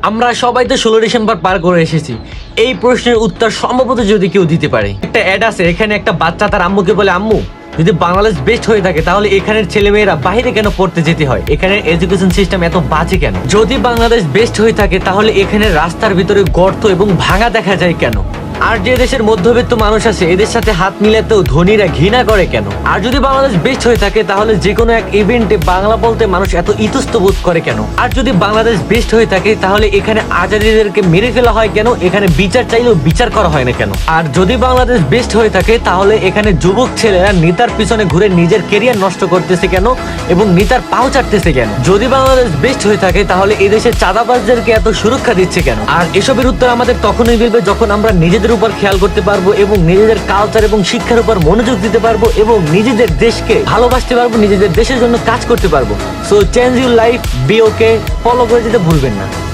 আমরা সবাই তো 16 ডিসেম্বর পার করে এসেছি। এই প্রশ্নের উত্তর সম্ভবত যদি কেউ দিতে পারে। একটা অ্যাড আছে, এখানে একটা বাচ্চা তার আম্মুকে বলে, আম্মু যদি বাংলাদেশ বেস্ট হয়ে থাকে তাহলে এখানের ছেলেমেয়েরা বাইরে কেন পড়তে যেতে হয়, এখানের এডুকেশন সিস্টেম এত বাজে কেন? যদি বাংলাদেশ বেস্ট হয়ে থাকে তাহলে এখানে রাস্তার ভিতরে গর্ত এবং ভাঙা দেখা যায় কেন? আর যে দেশের মধ্যবিত্ত মানুষ আছে এদের সাথে হাত মিলাতেও ধনীরা ঘৃণা করে কেন? আর যদি বাংলাদেশ বেস্ট হয়ে থাকে তাহলে যে কোনো এক ইভেন্টে বাংলা বলতে মানুষ এত ইতস্ত বোধ করে কেন? আর যদি বাংলাদেশ বেস্ট হয়ে থাকে তাহলে এখানে আজাদিদেরকে মেরে ফেলা হয় কেন? এখানে বিচার চাইলেও বিচার করা হয় না কেন? আর যদি বাংলাদেশ বেস্ট হয়ে থাকে তাহলে এখানে যুবক ছেলেরা নেতার পিছনে ঘুরে নিজের কেরিয়ার নষ্ট করতেছে কেন এবং নেতার পাও চাটতেছে কেন? যদি বাংলাদেশ বেস্ট হয়ে থাকে তাহলে এদেশের চাঁদাবাজদেরকে এত সুরক্ষা দিচ্ছে কেন? আর এসবের উত্তর আমাদের তখনই মিলবে যখন আমরা নিজেদের উপর খেয়াল করতে পারবো এবং নিজেদের কালচার এবং শিক্ষার উপর মনোযোগ দিতে পারবো এবং নিজেদের দেশকে ভালোবাসতে পারবো, নিজেদের দেশের জন্য কাজ করতে পারবো। So change your life, be okay, follow করে যেতে ভুলবেন না।